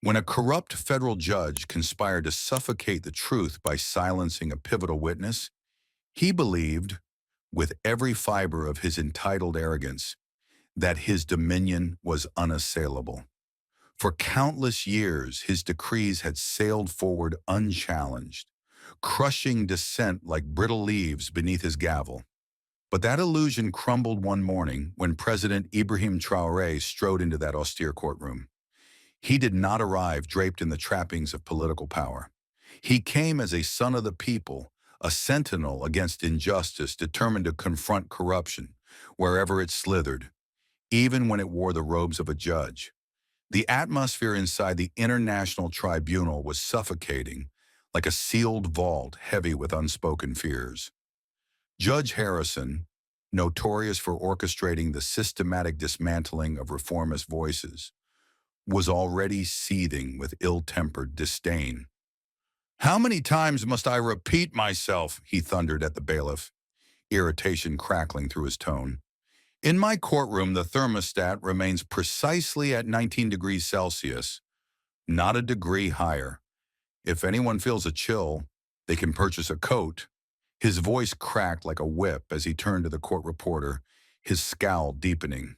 When a corrupt federal judge conspired to suffocate the truth by silencing a pivotal witness, he believed, with every fiber of his entitled arrogance, that his dominion was unassailable. For countless years, his decrees had sailed forward unchallenged, crushing dissent like brittle leaves beneath his gavel. But that illusion crumbled one morning when President Ibrahim Traoré strode into that austere courtroom. He did not arrive draped in the trappings of political power. He came as a son of the people, a sentinel against injustice determined to confront corruption wherever it slithered, even when it wore the robes of a judge. The atmosphere inside the International Tribunal was suffocating, like a sealed vault heavy with unspoken fears. Judge Harrison, notorious for orchestrating the systematic dismantling of reformist voices, was already seething with ill-tempered disdain. "How many times must I repeat myself?" he thundered at the bailiff, irritation crackling through his tone. "In my courtroom, the thermostat remains precisely at 19 degrees Celsius, not a degree higher. If anyone feels a chill, they can purchase a coat." His voice cracked like a whip as he turned to the court reporter, his scowl deepening.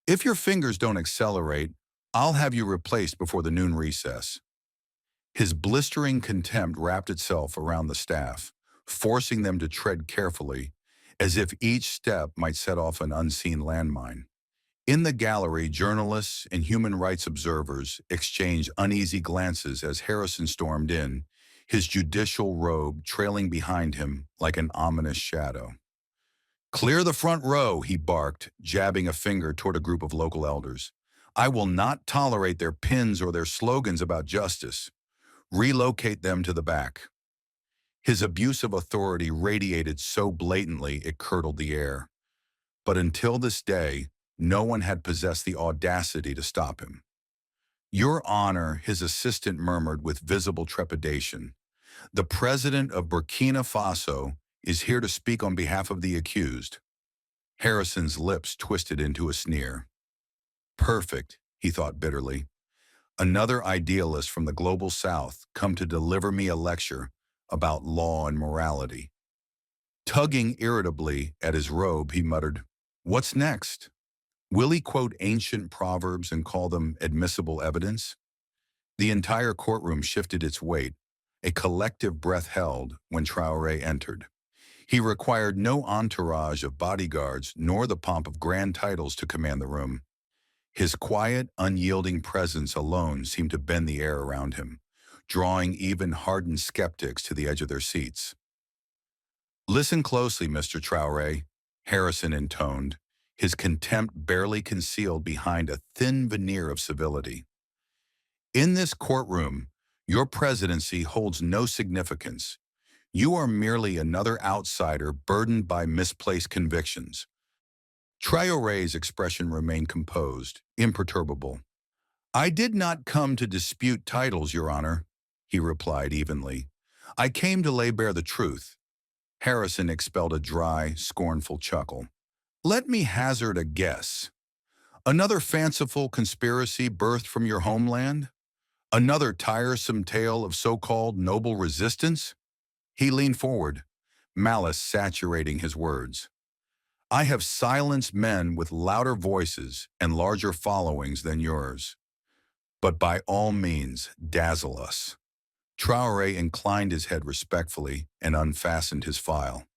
"If your fingers don't accelerate, I'll have you replaced before the noon recess." His blistering contempt wrapped itself around the staff, forcing them to tread carefully, as if each step might set off an unseen landmine. In the gallery, journalists and human rights observers exchanged uneasy glances as Harrison stormed in, his judicial robe trailing behind him like an ominous shadow. "Clear the front row," he barked, jabbing a finger toward a group of local elders. "I will not tolerate their pins or their slogans about justice. Relocate them to the back." His abuse of authority radiated so blatantly it curdled the air. But until this day, no one had possessed the audacity to stop him. "Your Honor," his assistant murmured with visible trepidation, "the president of Burkina Faso is here to speak on behalf of the accused." Harrison's lips twisted into a sneer. "Perfect," he thought bitterly. "Another idealist from the global south come to deliver me a lecture about law and morality." Tugging irritably at his robe, he muttered, "What's next? Will he quote ancient proverbs and call them admissible evidence?" The entire courtroom shifted its weight, a collective breath held when Traore entered. He required no entourage of bodyguards nor the pomp of grand titles to command the room. His quiet, unyielding presence alone seemed to bend the air around him, drawing even hardened skeptics to the edge of their seats. "Listen closely, Mr. Traore," Harrison intoned, his contempt barely concealed behind a thin veneer of civility. "In this courtroom, your presidency holds no significance. You are merely another outsider burdened by misplaced convictions." Traore's expression remained composed, imperturbable. "I did not come to dispute titles, Your Honor," he replied evenly. "I came to lay bare the truth." Harrison expelled a dry, scornful chuckle. "Let me hazard a guess. Another fanciful conspiracy birthed from your homeland? Another tiresome tale of so-called noble resistance?" He leaned forward, malice saturating his words. "I have silenced men with louder voices and larger followings than yours. But by all means, dazzle us." Traore inclined his head respectfully and unfastened his file.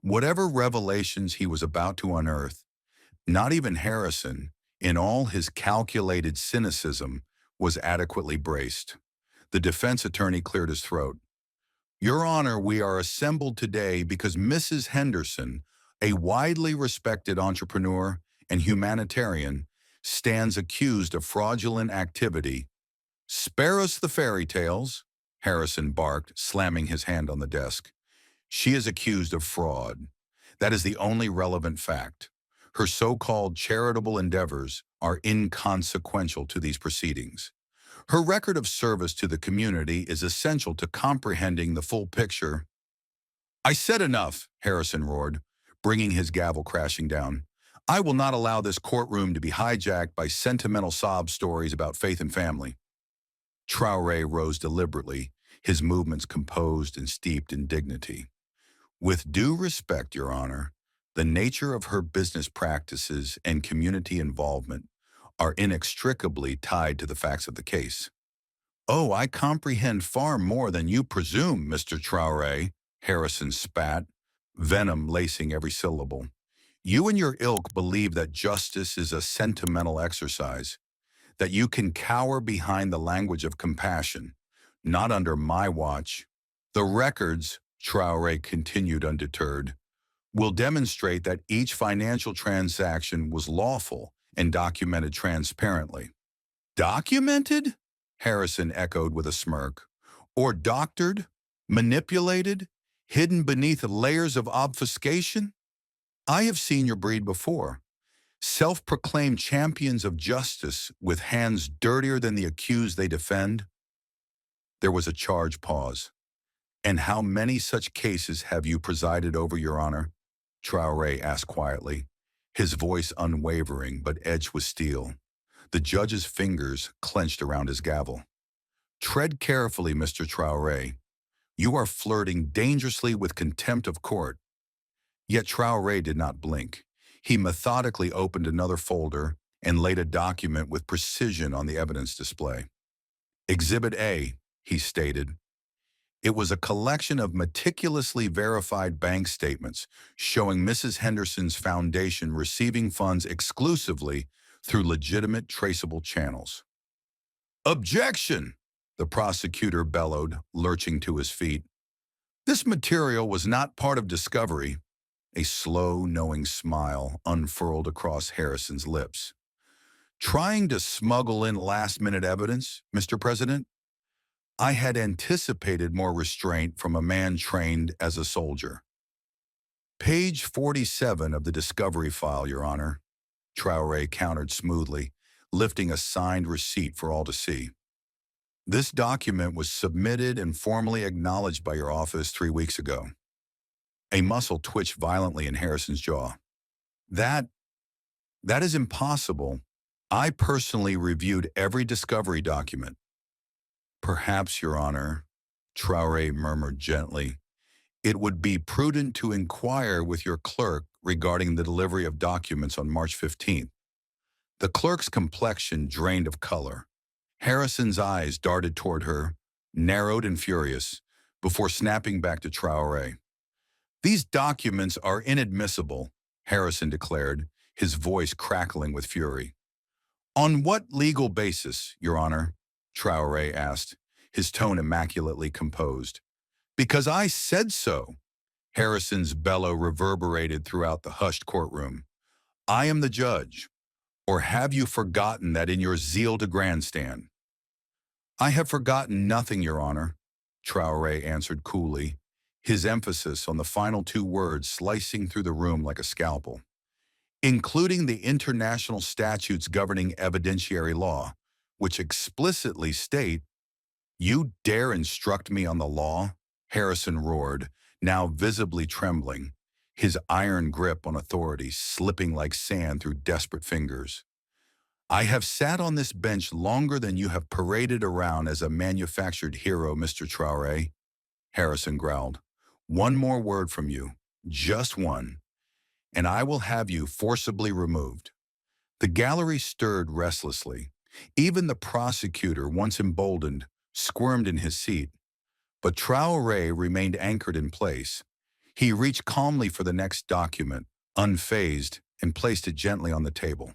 Whatever revelations he was about to unearth, not even Harrison, in all his calculated cynicism, was adequately braced. The defense attorney cleared his throat. "Your Honor, we are assembled today because Mrs. Henderson, a widely respected entrepreneur and humanitarian, stands accused of fraudulent activity." "Spare us the fairy tales," Harrison barked, slamming his hand on the desk. "She is accused of fraud. That is the only relevant fact. Her so-called charitable endeavors are inconsequential to these proceedings. Her record of service to the community is essential to comprehending the full picture." "I said enough," Harrison roared, bringing his gavel crashing down. "I will not allow this courtroom to be hijacked by sentimental sob stories about faith and family." Traore rose deliberately, his movements composed and steeped in dignity. With due respect, Your Honor, the nature of her business practices and community involvement are inextricably tied to the facts of the case. Oh, I comprehend far more than you presume, Mr. Traore, Harrison spat, venom lacing every syllable. You and your ilk believe that justice is a sentimental exercise, that you can cower behind the language of compassion. Not under my watch. The records, Traore continued undeterred, will demonstrate that each financial transaction was lawful and documented transparently. Documented? Harrison echoed with a smirk. Or doctored? Manipulated? Hidden beneath layers of obfuscation? I have seen your breed before. Self-proclaimed champions of justice with hands dirtier than the accused they defend. There was a charged pause. And how many such cases have you presided over, Your Honor? Traore asked quietly, his voice unwavering but edged with steel. The judge's fingers clenched around his gavel. Tread carefully, Mr. Traore. You are flirting dangerously with contempt of court. Yet Traore did not blink. He methodically opened another folder and laid a document with precision on the evidence display. Exhibit A, he stated. It was a collection of meticulously verified bank statements showing Mrs. Henderson's foundation receiving funds exclusively through legitimate traceable channels. Objection! The prosecutor bellowed, lurching to his feet. This material was not part of discovery. A slow, knowing smile unfurled across Harrison's lips. Trying to smuggle in last-minute evidence, Mr. President? I had anticipated more restraint from a man trained as a soldier. Page 47 of the discovery file, Your Honor, Traore countered smoothly, lifting a signed receipt for all to see. This document was submitted and formally acknowledged by your office 3 weeks ago. A muscle twitched violently in Harrison's jaw. That is impossible. I personally reviewed every discovery document. Perhaps, Your Honor, Traore murmured gently, it would be prudent to inquire with your clerk regarding the delivery of documents on March 15th. The clerk's complexion drained of color. Harrison's eyes darted toward her, narrowed and furious, before snapping back to Traore. These documents are inadmissible, Harrison declared, his voice crackling with fury. On what legal basis, Your Honor? Traore asked, his tone immaculately composed. Because I said so. Harrison's bellow reverberated throughout the hushed courtroom. I am the judge. Or have you forgotten that in your zeal to grandstand? I have forgotten nothing, Your Honor, Traore answered coolly, his emphasis on the final 2 words slicing through the room like a scalpel. Including the international statutes governing evidentiary law, which explicitly state, You dare instruct me on the law? Harrison roared, now visibly trembling, his iron grip on authority slipping like sand through desperate fingers. I have sat on this bench longer than you have paraded around as a manufactured hero, Mr. Traore, Harrison growled. One more word from you, just one, and I will have you forcibly removed. The gallery stirred restlessly. Even the prosecutor, once emboldened, squirmed in his seat. But Traore remained anchored in place. He reached calmly for the next document, unfazed, and placed it gently on the table.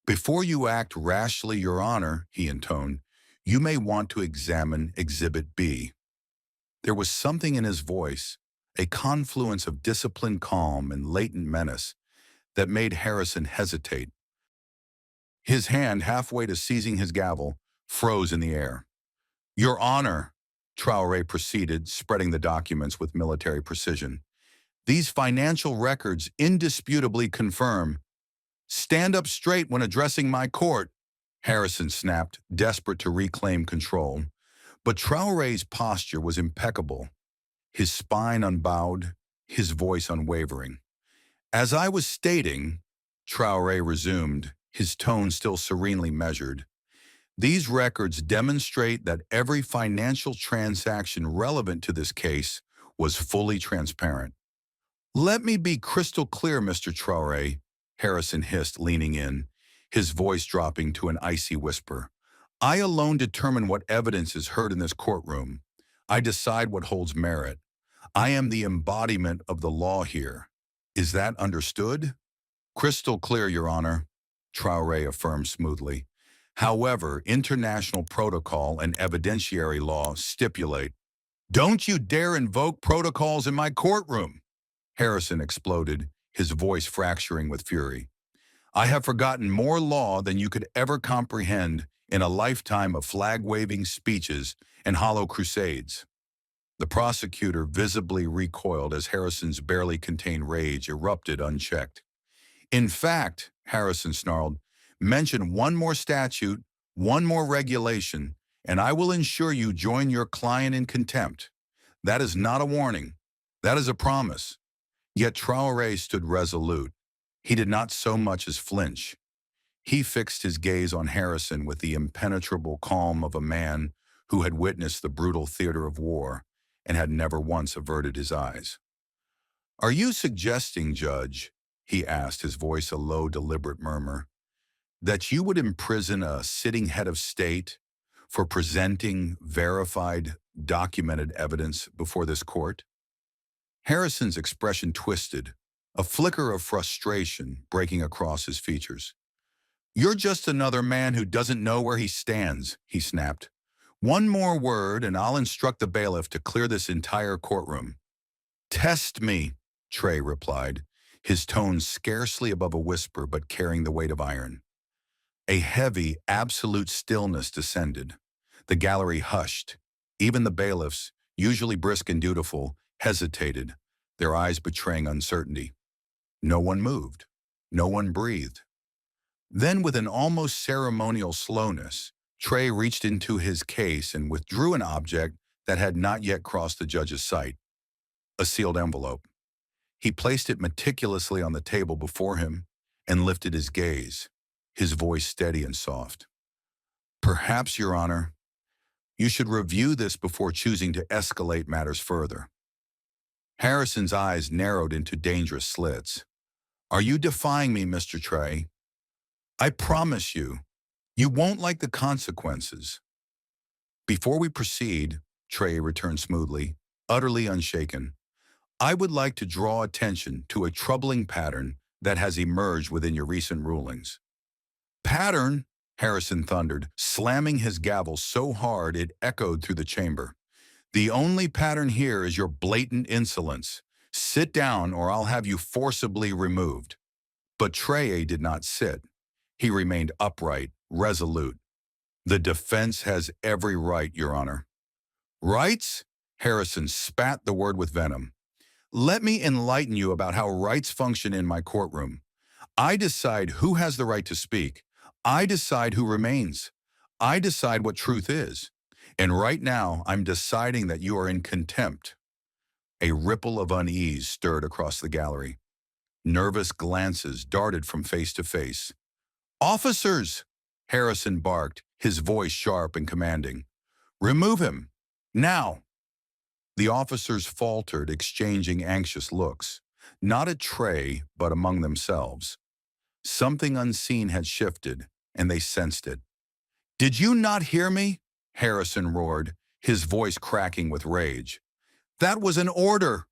Before you act rashly, Your Honor, he intoned, you may want to examine Exhibit B. There was something in his voice, a confluence of disciplined calm and latent menace, that made Harrison hesitate. His hand, halfway to seizing his gavel, froze in the air. Your Honor, Traore proceeded, spreading the documents with military precision. These financial records indisputably confirm. Stand up straight when addressing my court, Harrison snapped, desperate to reclaim control. But Traore's posture was impeccable, his spine unbowed, his voice unwavering. As I was stating, Traore resumed, his tone still serenely measured, These records demonstrate that every financial transaction relevant to this case was fully transparent. Let me be crystal clear, Mr. Traore, Harrison hissed, leaning in, his voice dropping to an icy whisper. I alone determine what evidence is heard in this courtroom. I decide what holds merit. I am the embodiment of the law here. Is that understood? Crystal clear, Your Honor, Traore affirmed smoothly. However, international protocol and evidentiary law stipulate, don't you dare invoke protocols in my courtroom, Harrison exploded, his voice fracturing with fury. I have forgotten more law than you could ever comprehend in a lifetime of flag-waving speeches and hollow crusades. The prosecutor visibly recoiled as Harrison's barely contained rage erupted unchecked. In fact, Harrison snarled, mention one more statute, one more regulation, and I will ensure you join your client in contempt. That is not a warning. That is a promise. Yet Traore stood resolute. He did not so much as flinch. He fixed his gaze on Harrison with the impenetrable calm of a man who had witnessed the brutal theater of war and had never once averted his eyes. Are you suggesting, Judge, he asked, his voice a low, deliberate murmur, that you would imprison a sitting head of state for presenting verified, documented evidence before this court? Harrison's expression twisted, a flicker of frustration breaking across his features. You're just another man who doesn't know where he stands, he snapped. One more word and I'll instruct the bailiff to clear this entire courtroom. Test me, Trey replied, his tone scarcely above a whisper but carrying the weight of iron. A heavy, absolute stillness descended. The gallery hushed. Even the bailiffs, usually brisk and dutiful, hesitated, their eyes betraying uncertainty. No one moved. No one breathed. Then, with an almost ceremonial slowness, Trey reached into his case and withdrew an object that had not yet crossed the judge's sight, a sealed envelope. He placed it meticulously on the table before him and lifted his gaze, his voice steady and soft. Perhaps, Your Honor, you should review this before choosing to escalate matters further. Harrison's eyes narrowed into dangerous slits. Are you defying me, Mr. Trey? I promise you, you won't like the consequences. Before we proceed, Trey returned smoothly, utterly unshaken, I would like to draw attention to a troubling pattern that has emerged within your recent rulings. Pattern? Harrison thundered, slamming his gavel so hard it echoed through the chamber. The only pattern here is your blatant insolence. Sit down or I'll have you forcibly removed. But Traore did not sit. He remained upright, resolute. The defense has every right, Your Honor. Rights? Harrison spat the word with venom. Let me enlighten you about how rights function in my courtroom. I decide who has the right to speak. I decide who remains. I decide what truth is. And right now, I'm deciding that you are in contempt. A ripple of unease stirred across the gallery. Nervous glances darted from face to face. Officers! Harrison barked, his voice sharp and commanding. Remove him! Now! The officers faltered, exchanging anxious looks, not at Trey, but among themselves. Something unseen had shifted, and they sensed it. Did you not hear me? Harrison roared, his voice cracking with rage. That was an order!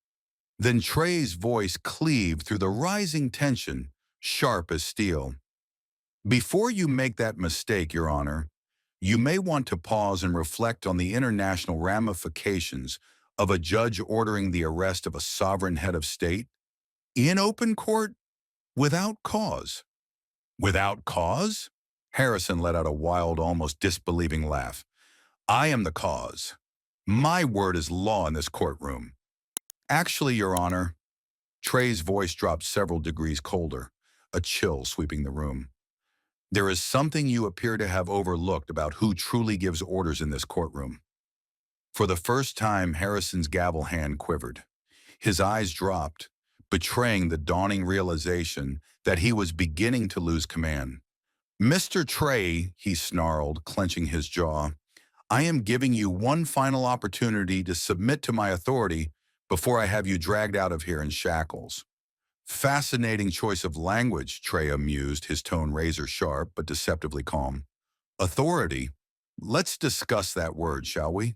Then Trey's voice cleaved through the rising tension, sharp as steel. Before you make that mistake, Your Honor, you may want to pause and reflect on the international ramifications of a judge ordering the arrest of a sovereign head of state in open court without cause. Without cause? Harrison let out a wild, almost disbelieving laugh. I am the cause. My word is law in this courtroom. Actually, Your Honor, Trey's voice dropped several degrees colder, a chill sweeping the room. There is something you appear to have overlooked about who truly gives orders in this courtroom. For the first time, Harrison's gavel hand quivered. His eyes dropped, betraying the dawning realization that he was beginning to lose command. Mr. Traore, he snarled, clenching his jaw, I am giving you one final opportunity to submit to my authority before I have you dragged out of here in shackles. Fascinating choice of language, Traore mused, his tone razor sharp but deceptively calm. Authority? Let's discuss that word, shall we?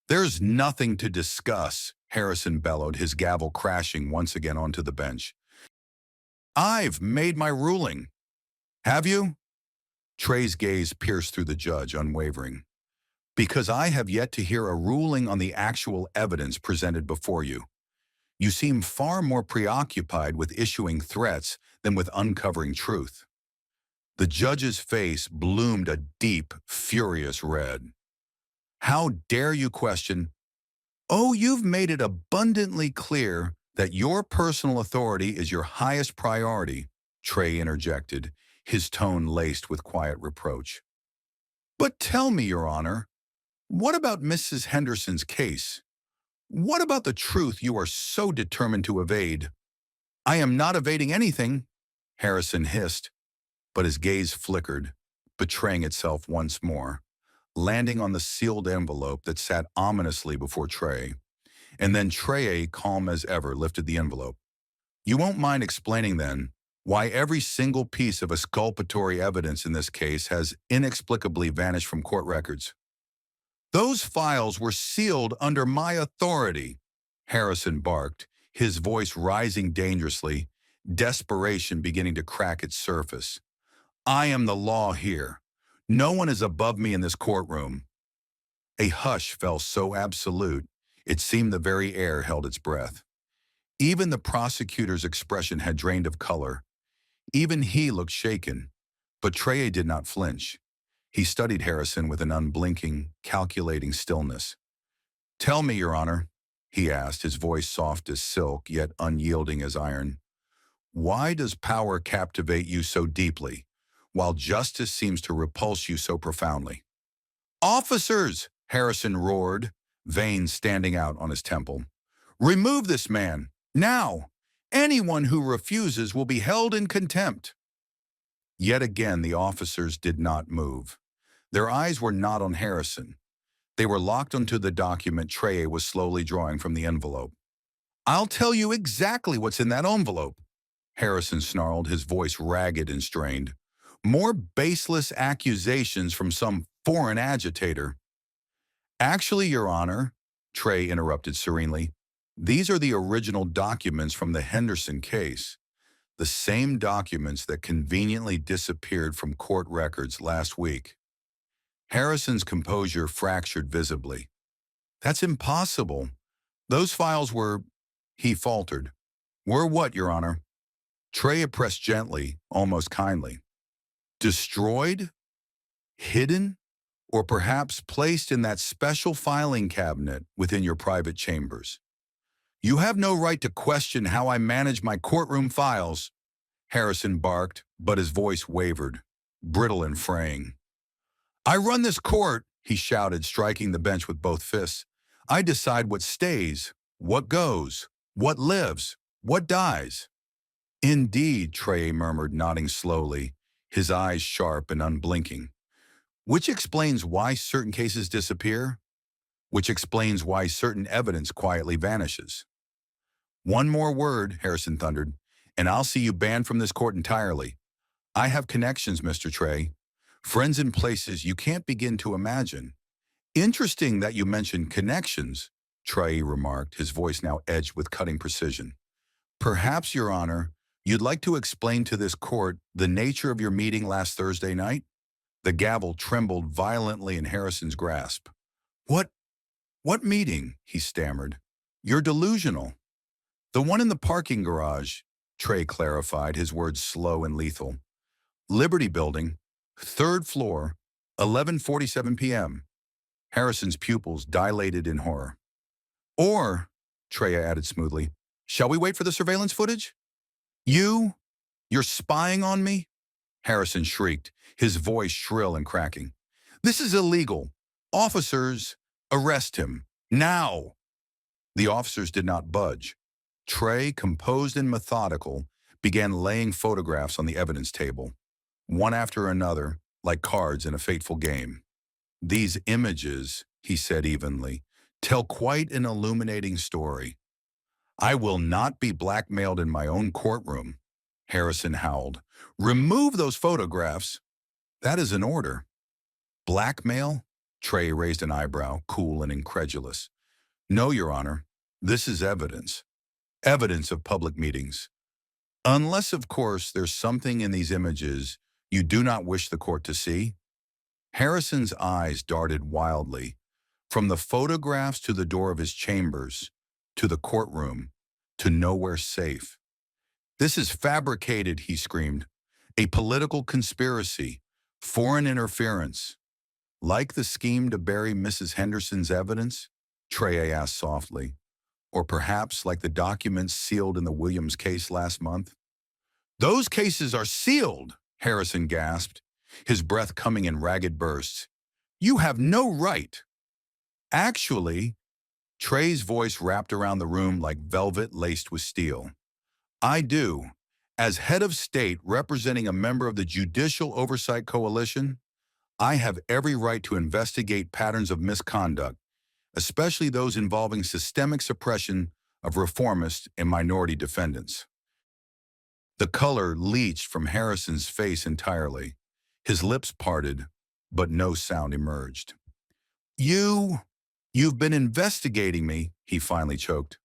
There's nothing to discuss, Harrison bellowed, his gavel crashing once again onto the bench. I've made my ruling. Have you? Traore's gaze pierced through the judge, unwavering. Because I have yet to hear a ruling on the actual evidence presented before you. You seem far more preoccupied with issuing threats than with uncovering truth. The judge's face bloomed a deep, furious red. How dare you question? Oh, you've made it abundantly clear that your personal authority is your highest priority, Traore interjected, his tone laced with quiet reproach. But tell me, Your Honor, what about Mrs. Henderson's case? What about the truth you are so determined to evade? I am not evading anything, Harrison hissed, but his gaze flickered, betraying itself once more, landing on the sealed envelope that sat ominously before Traore. And then Traore, calm as ever, lifted the envelope. You won't mind explaining, then, why every single piece of exculpatory evidence in this case has inexplicably vanished from court records? Those files were sealed under my authority, Harrison barked, his voice rising dangerously, desperation beginning to crack its surface. I am the law here. No one is above me in this courtroom. A hush fell so absolute, it seemed the very air held its breath. Even the prosecutor's expression had drained of color. Even he looked shaken, but Traore did not flinch. He studied Harrison with an unblinking, calculating stillness. Tell me, Your Honor, he asked, his voice soft as silk, yet unyielding as iron. Why does power captivate you so deeply, while justice seems to repulse you so profoundly? Officers, Harrison roared, veins standing out on his temple. Remove this man, now! Anyone who refuses will be held in contempt. Yet again the officers did not move. Their eyes were not on Harrison. They were locked onto the document Traore was slowly drawing from the envelope. I'll tell you exactly what's in that envelope, Harrison snarled, his voice ragged and strained. More baseless accusations from some foreign agitator. Actually, Your Honor, Traore interrupted serenely, these are the original documents from the Henderson case, the same documents that conveniently disappeared from court records last week. Harrison's composure fractured visibly. That's impossible. Those files were, he faltered. Were what, Your Honor? Traore pressed gently, almost kindly. Destroyed? Hidden? Or perhaps placed in that special filing cabinet within your private chambers? You have no right to question how I manage my courtroom files, Harrison barked, but his voice wavered, brittle and fraying. I run this court, he shouted, striking the bench with both fists. I decide what stays, what goes, what lives, what dies. Indeed, Traore murmured, nodding slowly, his eyes sharp and unblinking. Which explains why certain cases disappear, which explains why certain evidence quietly vanishes. One more word, Harrison thundered, and I'll see you banned from this court entirely. I have connections, Mr. Traore. Friends in places you can't begin to imagine. Interesting that you mentioned connections, Traore remarked, his voice now edged with cutting precision. Perhaps, Your Honor, you'd like to explain to this court the nature of your meeting last Thursday night? The gavel trembled violently in Harrison's grasp. What meeting? He stammered. You're delusional. The one in the parking garage, Traore clarified, his words slow and lethal. Liberty Building, 3rd floor, 11:47 p.m. Harrison's pupils dilated in horror. Or, Traore added smoothly, shall we wait for the surveillance footage? You're spying on me? Harrison shrieked, his voice shrill and cracking. This is illegal. Officers, arrest him. Now! The officers did not budge. Traore, composed and methodical, began laying photographs on the evidence table. one after another, like cards in a fateful game. These images, he said evenly, tell quite an illuminating story. I will not be blackmailed in my own courtroom, Harrison howled. Remove those photographs. That is an order. Blackmail? Traore raised an eyebrow, cool and incredulous. No, Your Honor. This is evidence. Evidence of public meetings. Unless, of course, there's something in these images you do not wish the court to see. Harrison's eyes darted wildly, from the photographs to the door of his chambers, to the courtroom, to nowhere safe. This is fabricated, he screamed. A political conspiracy, foreign interference. Like the scheme to bury Mrs. Henderson's evidence? Traore asked softly. Or perhaps like the documents sealed in the Williams case last month? Those cases are sealed, Harrison gasped, his breath coming in ragged bursts. You have no right. Actually, Traore's voice wrapped around the room like velvet laced with steel. I do. As head of state representing a member of the Judicial Oversight Coalition, I have every right to investigate patterns of misconduct, especially those involving systemic suppression of reformist and minority defendants. The color leached from Harrison's face entirely. His lips parted, but no sound emerged. You've been investigating me, he finally choked.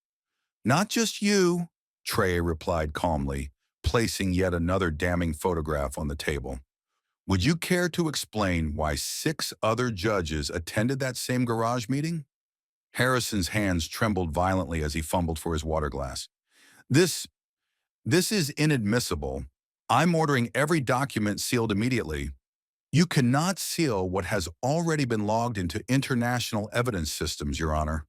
Not just you, Traore replied calmly, placing yet another damning photograph on the table. Would you care to explain why 6 other judges attended that same garage meeting? Harrison's hands trembled violently as he fumbled for his water glass. This is inadmissible. I'm ordering every document sealed immediately. You cannot seal what has already been logged into international evidence systems, Your Honor,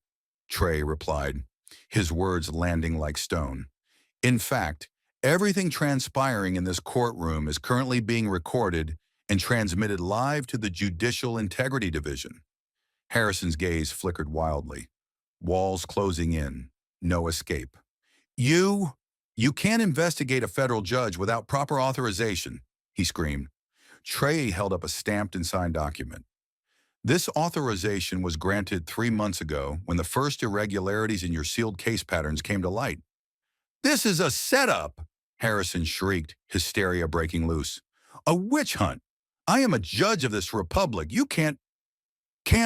Traore replied, his words landing like stone. In fact, everything transpiring in this courtroom is currently being recorded and transmitted live to the Judicial Integrity Division. Harrison's gaze flickered wildly. Walls closing in. No escape. You can't investigate a federal judge without proper authorization, he screamed. Traore held up a stamped and signed document. This authorization was granted 3 months ago when the first irregularities in your sealed case patterns came to light. This is a setup, Harrison shrieked, hysteria breaking loose. A witch hunt. I am a judge of this republic. You can't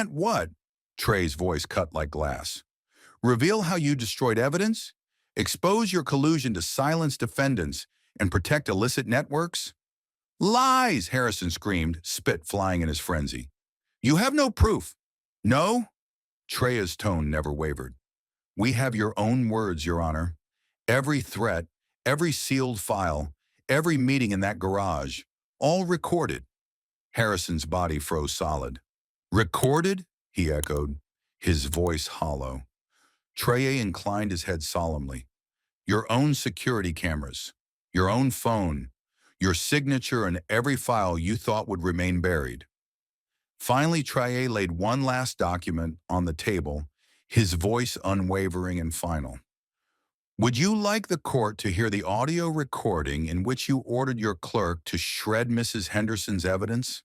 what? Traore's voice cut like glass. Reveal how you destroyed evidence? Expose your collusion to silence defendants and protect illicit networks? Lies, Harrison screamed, spit flying in his frenzy. You have no proof. No? Traore's tone never wavered. We have your own words, Your Honor. Every threat, every sealed file, every meeting in that garage, all recorded. Harrison's body froze solid. Recorded? He echoed, his voice hollow. Traore inclined his head solemnly. Your own security cameras, your own phone, your signature and every file you thought would remain buried. Finally, Traore laid one last document on the table, his voice unwavering and final. Would you like the court to hear the audio recording in which you ordered your clerk to shred Mrs. Henderson's evidence?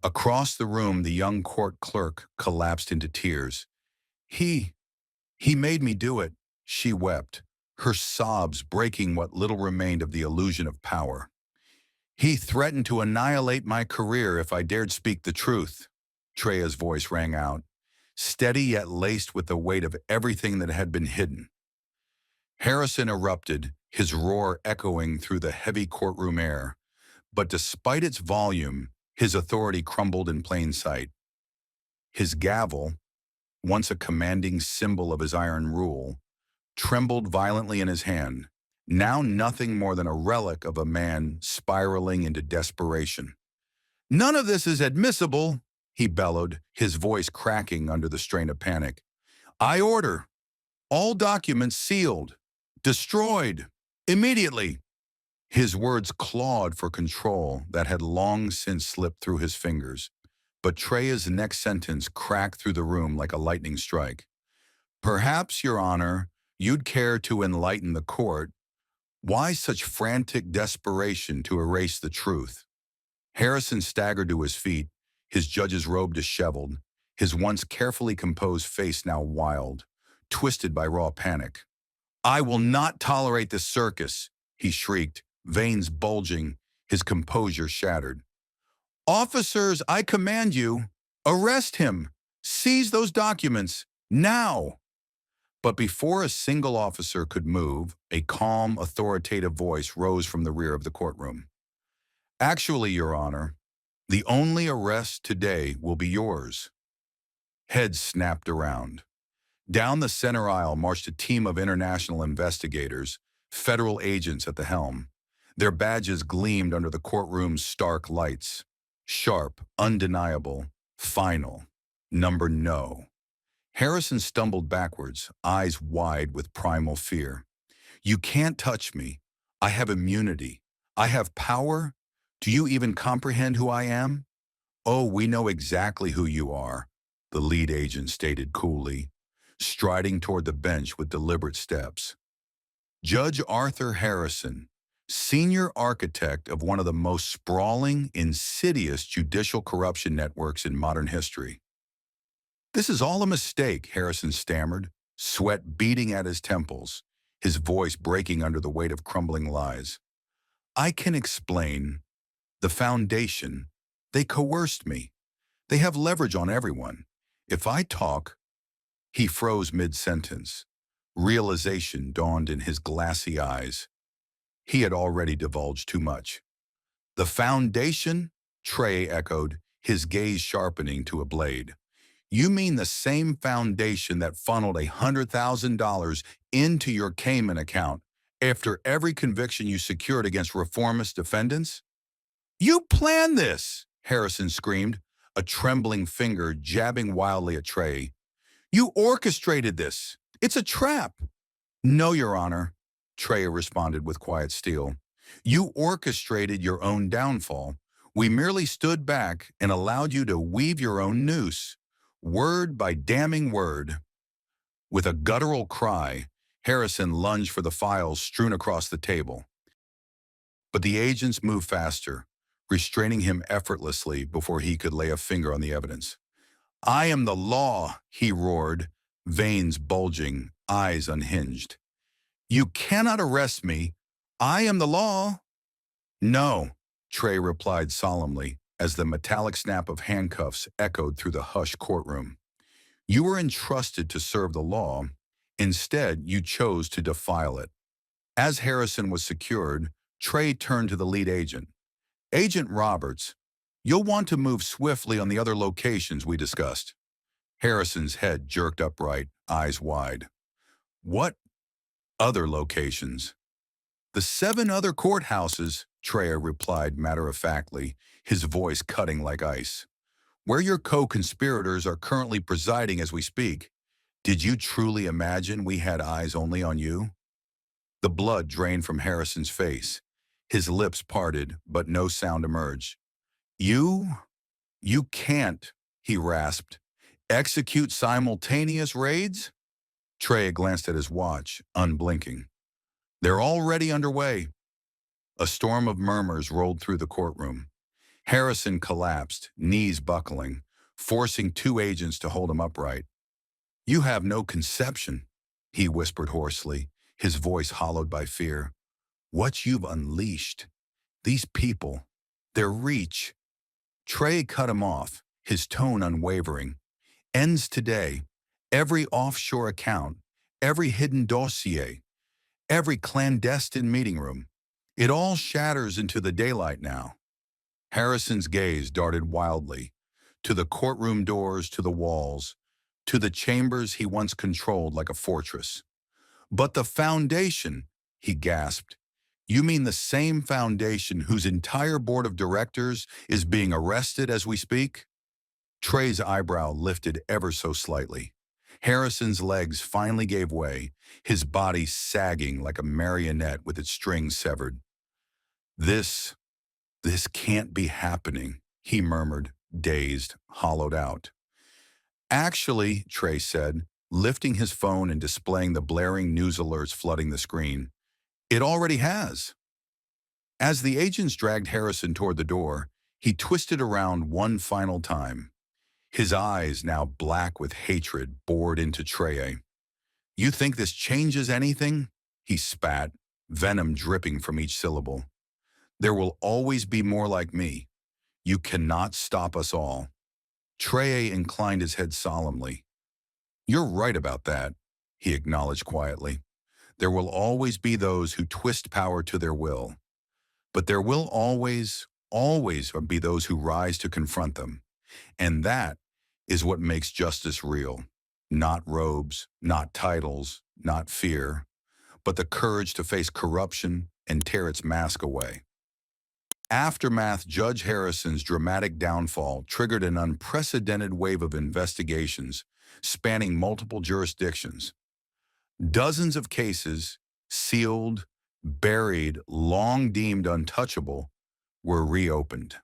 Across the room, the young court clerk collapsed into tears. He made me do it, she wept, her sobs breaking what little remained of the illusion of power. He threatened to annihilate my career if I dared speak the truth. Traore's voice rang out, steady yet laced with the weight of everything that had been hidden. Harrison erupted, his roar echoing through the heavy courtroom air. But despite its volume, his authority crumbled in plain sight. His gavel, once a commanding symbol of his iron rule, trembled violently in his hand, now nothing more than a relic of a man spiraling into desperation. None of this is admissible, he bellowed, his voice cracking under the strain of panic. I order all documents sealed, destroyed, immediately. His words clawed for control that had long since slipped through his fingers, but Traore's next sentence cracked through the room like a lightning strike. Perhaps, Your Honor, you'd care to enlighten the court. Why such frantic desperation to erase the truth? Harrison staggered to his feet, his judge's robe disheveled, his once carefully composed face now wild, twisted by raw panic. "I will not tolerate this circus," he shrieked, veins bulging, his composure shattered. "Officers, I command you, arrest him! Seize those documents, now!" But before a single officer could move, a calm, authoritative voice rose from the rear of the courtroom. "Actually, Your Honor, the only arrest today will be yours." Heads snapped around. Down the center aisle marched a team of international investigators, federal agents at the helm. Their badges gleamed under the courtroom's stark lights. Sharp, undeniable, final. Number no. Harrison stumbled backwards, eyes wide with primal fear. "You can't touch me. I have immunity. I have power. Do you even comprehend who I am?" "Oh, we know exactly who you are," the lead agent stated coolly, striding toward the bench with deliberate steps. "Judge Arthur Harrison, senior architect of one of the most sprawling, insidious judicial corruption networks in modern history." "This is all a mistake," Harrison stammered, sweat beading at his temples, his voice breaking under the weight of crumbling lies. "I can explain. The foundation. They coerced me. They have leverage on everyone. If I talk—" He froze mid-sentence. Realization dawned in his glassy eyes. He had already divulged too much. "The foundation?" Traore echoed, his gaze sharpening to a blade. "You mean the same foundation that funneled $100,000 into your Cayman account after every conviction you secured against reformist defendants?" "You planned this!" Harrison screamed, a trembling finger jabbing wildly at Traore. "You orchestrated this! It's a trap!" "No, Your Honor," Traore responded with quiet steel. "You orchestrated your own downfall. We merely stood back and allowed you to weave your own noose, word by damning word." With a guttural cry, Harrison lunged for the files strewn across the table. But the agents moved faster, restraining him effortlessly before he could lay a finger on the evidence. "I am the law," he roared, veins bulging, eyes unhinged. "You cannot arrest me. I am the law." "No," Traore replied solemnly as the metallic snap of handcuffs echoed through the hushed courtroom. "You were entrusted to serve the law. Instead, you chose to defile it." As Harrison was secured, Traore turned to the lead agent. "Agent Roberts, you'll want to move swiftly on the other locations we discussed." Harrison's head jerked upright, eyes wide. "What other locations?" "The 7 other courthouses," Traore replied matter-of-factly, his voice cutting like ice. "Where your co-conspirators are currently presiding as we speak. Did you truly imagine we had eyes only on you?" The blood drained from Harrison's face. His lips parted, but no sound emerged. You can't," he rasped. "Execute simultaneous raids?" Traore glanced at his watch, unblinking. "They're already underway." A storm of murmurs rolled through the courtroom. Harrison collapsed, knees buckling, forcing 2 agents to hold him upright. "You have no conception," he whispered hoarsely, his voice hollowed by fear. "What you've unleashed. These people, their reach." Traore cut him off, his tone unwavering. "Ends today. Every offshore account, every hidden dossier, every clandestine meeting room. It all shatters into the daylight now." Harrison's gaze darted wildly, to the courtroom doors, to the walls, to the chambers he once controlled like a fortress. "But the foundation," he gasped. "You mean the same foundation whose entire board of directors is being arrested as we speak?" Traore's eyebrow lifted ever so slightly. Harrison's legs finally gave way, his body sagging like a marionette with its strings severed. This can't be happening," he murmured, dazed, hollowed out. "Actually," Traore said, lifting his phone and displaying the blaring news alerts flooding the screen, "it already has." As the agents dragged Harrison toward the door, He twisted around one final time, his eyes now black with hatred bored into Traore. "You think this changes anything?" He spat, venom dripping from each syllable. "There will always be more like me. You cannot stop us all." Traore inclined his head solemnly. "You're right about that," he acknowledged quietly. "There will always be those who twist power to their will. But there will always be those who rise to confront them. And that is what makes justice real. Not robes, not titles, not fear, but the courage to face corruption and tear its mask away." Aftermath: Judge Harrison's dramatic downfall triggered an unprecedented wave of investigations spanning multiple jurisdictions. Dozens of cases, sealed, buried, long deemed untouchable, were reopened.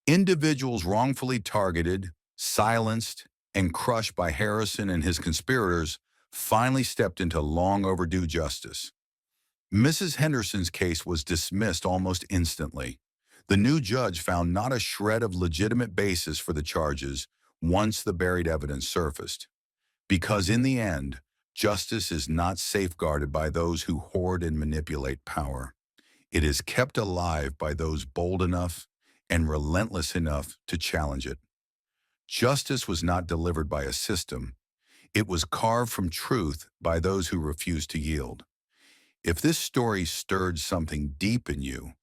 Individuals wrongfully targeted, silenced, and crushed by Harrison and his conspirators finally stepped into long overdue justice. Mrs. Henderson's case was dismissed almost instantly. The new judge found not a shred of legitimate basis for the charges once the buried evidence surfaced. Because in the end, justice is not safeguarded by those who hoard and manipulate power. It is kept alive by those bold enough and relentless enough to challenge it. Justice was not delivered by a system. It was carved from truth by those who refused to yield. If this story stirred something deep in you,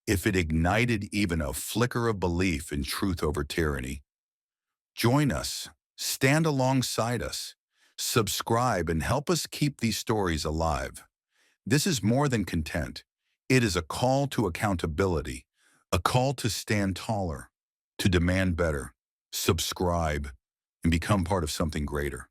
if it ignited even a flicker of belief in truth over tyranny, join us, stand alongside us, subscribe, and help us keep these stories alive. This is more than content. It is a call to accountability, a call to stand taller, to demand better, subscribe, and become part of something greater.